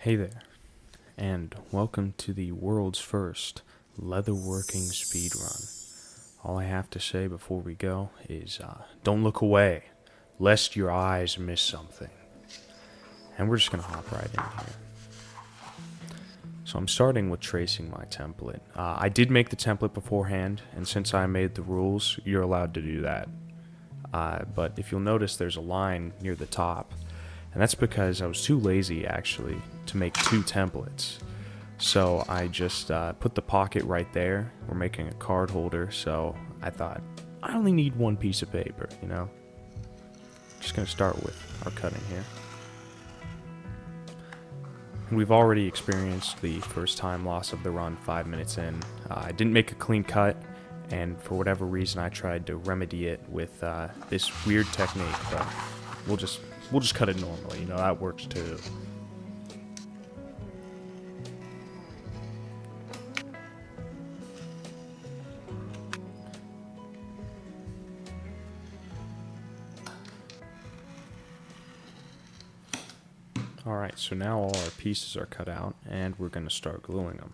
Hey there, and welcome to the world's first leatherworking speedrun. All I have to say before we go is don't look away, lest your eyes miss something. And we're just going to hop right in here. So I'm starting with tracing my template. I did make the template beforehand, and since I made the rules, you're allowed to do that. But if you'll notice, there's a line near the top. And that's because I was too lazy, actually, to make two templates. So I just put the pocket right there. We're making a card holder, so I thought, I only need one piece of paper, you know? Just gonna start with our cutting here. And we've already experienced the first time loss of the run 5 minutes in. I didn't make a clean cut, and for whatever reason I tried to remedy it with this weird technique, but we'll just cut it normally, you know, that works too. Alright, so now all our pieces are cut out, and we're going to start gluing them.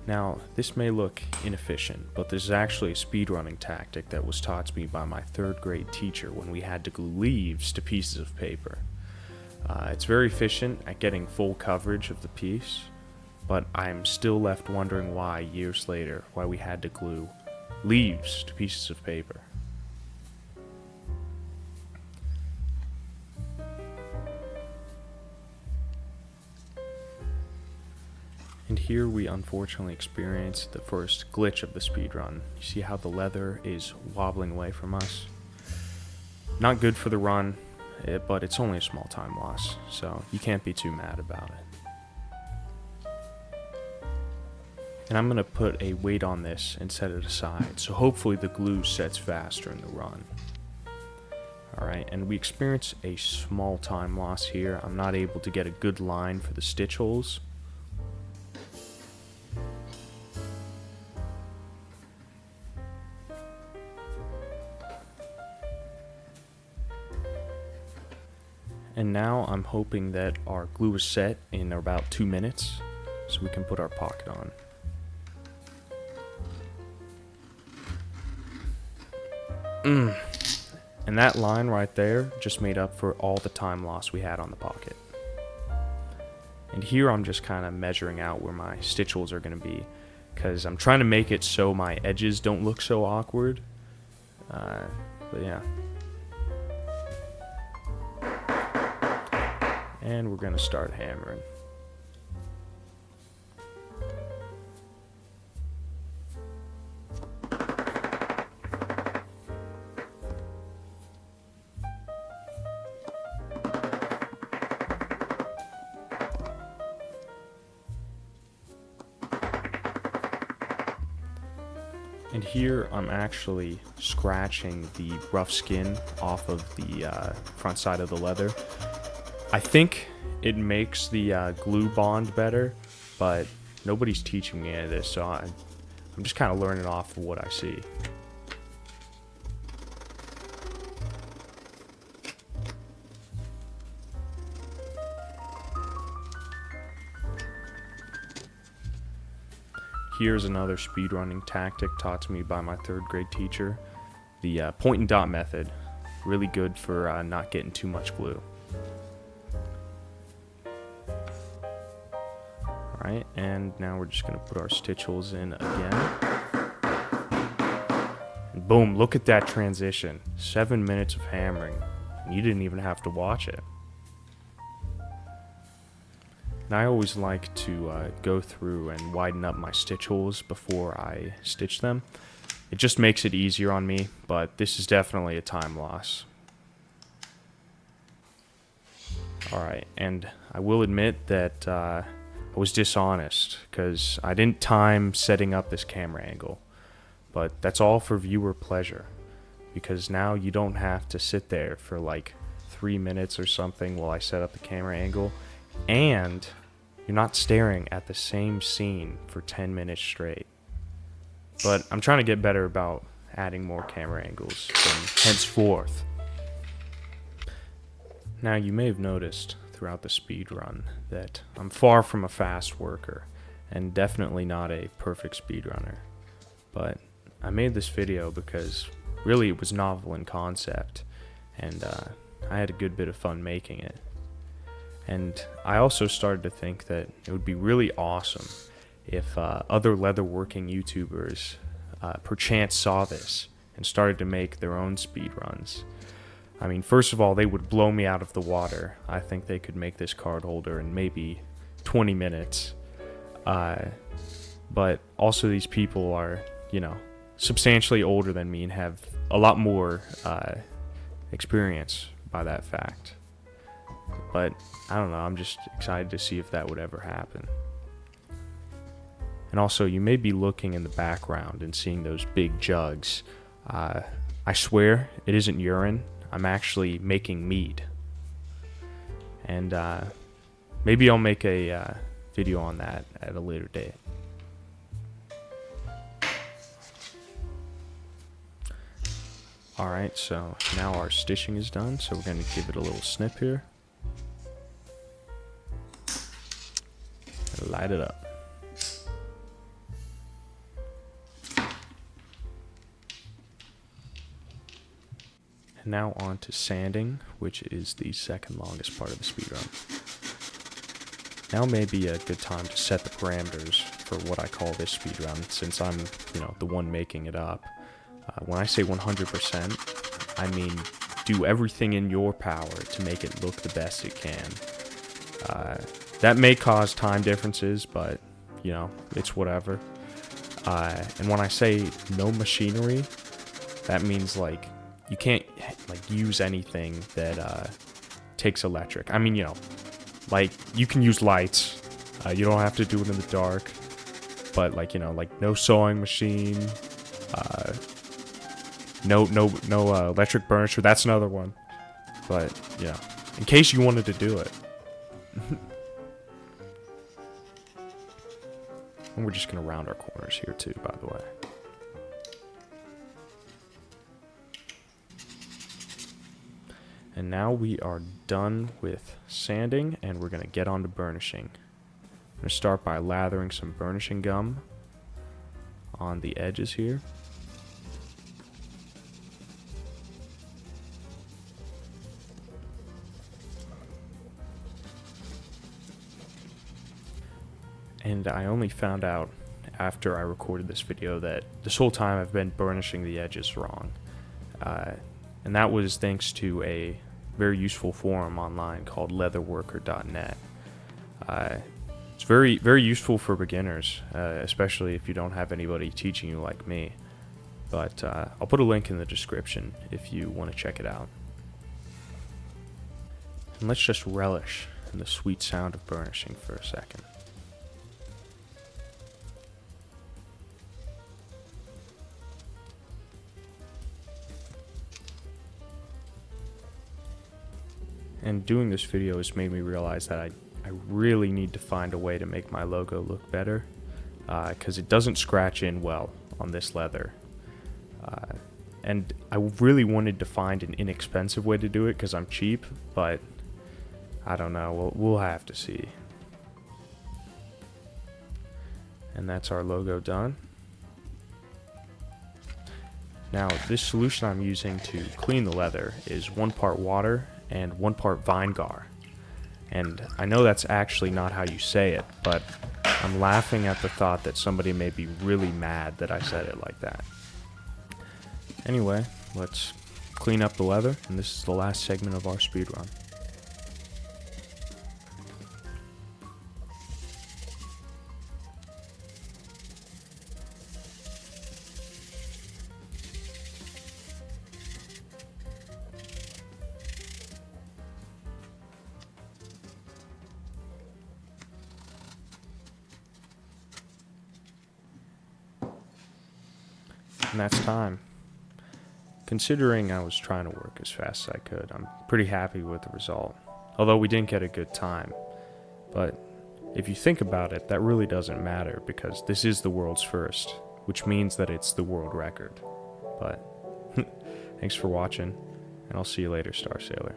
Now, this may look inefficient, but this is actually a speedrunning tactic that was taught to me by my 3rd grade teacher when we had to glue leaves to pieces of paper. It's very efficient at getting full coverage of the piece, but I'm still left wondering why, years later, why we had to glue leaves to pieces of paper. And here we unfortunately experience the first glitch of the speedrun. You see how the leather is wobbling away from us? Not good for the run, but it's only a small time loss, so you can't be too mad about it. And I'm going to put a weight on this and set it aside, so hopefully the glue sets faster in the run. Alright, and we experience a small time loss here. I'm not able to get a good line for the stitch holes. And now I'm hoping that our glue is set in about 2 minutes, so we can put our pocket on. And that line right there just made up for all the time loss we had on the pocket. And here I'm just kind of measuring out where my stitch holes are going to be, because I'm trying to make it so my edges don't look so awkward. But yeah. And we're going to start hammering. And here I'm actually scratching the rough skin off of the front side of the leather. I think it makes the glue bond better, but nobody's teaching me any of this, so I'm just kind of learning off of what I see. Here's another speedrunning tactic taught to me by my 3rd grade teacher. The point and dot method. Really good for not getting too much glue. Alright, and now we're just going to put our stitch holes in again. And boom, look at that transition. 7 minutes of hammering. And you didn't even have to watch it. And I always like to go through and widen up my stitch holes before I stitch them. It just makes it easier on me, but this is definitely a time loss. Alright, and I will admit that I was dishonest, because I didn't time setting up this camera angle. But that's all for viewer pleasure, because now you don't have to sit there for like 3 minutes or something while I set up the camera angle, and you're not staring at the same scene for 10 minutes straight. But I'm trying to get better about adding more camera angles from henceforth. Now you may have noticed throughout the speed run that I'm far from a fast worker and definitely not a perfect speedrunner. But I made this video because really it was novel in concept, and I had a good bit of fun making it. And I also started to think that it would be really awesome if other leatherworking YouTubers perchance saw this and started to make their own speedruns. I mean, first of all, they would blow me out of the water. I think they could make this card holder in maybe 20 minutes. But also these people are, you know, substantially older than me and have a lot more experience by that fact. But I don't know, I'm just excited to see if that would ever happen. And also, you may be looking in the background and seeing those big jugs. I swear it isn't urine. I'm actually making mead. And maybe I'll make a video on that at a later date. Alright, so now our stitching is done, so we're going to give it a little snip here. And light it up. And now on to sanding, which is the second longest part of the speedrun. Now may be a good time to set the parameters for what I call this speedrun, since I'm, you know, the one making it up. When I say 100%, I mean do everything in your power to make it look the best it can. That may cause time differences, but, you know, it's whatever. And when I say no machinery, that means, like, you can't, like, use anything that takes electric. I mean, you know, like, you can use lights. You don't have to do it in the dark. But, like, you know, like, no sewing machine. No electric burnisher. That's another one. But, you know, in case you wanted to do it. And we're just going to round our corners here, too, by the way. And now we are done with sanding, and we're going to get on to burnishing. I'm going to start by lathering some burnishing gum on the edges here. And I only found out after I recorded this video that this whole time I've been burnishing the edges wrong. And that was thanks to a very useful forum online called leatherworker.net. It's very, very useful for beginners, especially if you don't have anybody teaching you like me. But I'll put a link in the description if you want to check it out. And let's just relish in the sweet sound of burnishing for a second. And doing this video has made me realize that I really need to find a way to make my logo look better, because it doesn't scratch in well on this leather. And I really wanted to find an inexpensive way to do it because I'm cheap, but I don't know, we'll have to see. And that's our logo done. Now, this solution I'm using to clean the leather is 1 part water and 1 part Vinegar. And I know that's actually not how you say it, but I'm laughing at the thought that somebody may be really mad that I said it like that. Anyway, let's clean up the leather, and this is the last segment of our speedrun. And that's time. Considering I was trying to work as fast as I could, I'm pretty happy with the result. Although we didn't get a good time. But if you think about it, that really doesn't matter because this is the world's first, which means that it's the world record. But thanks for watching, and I'll see you later, Star Sailor.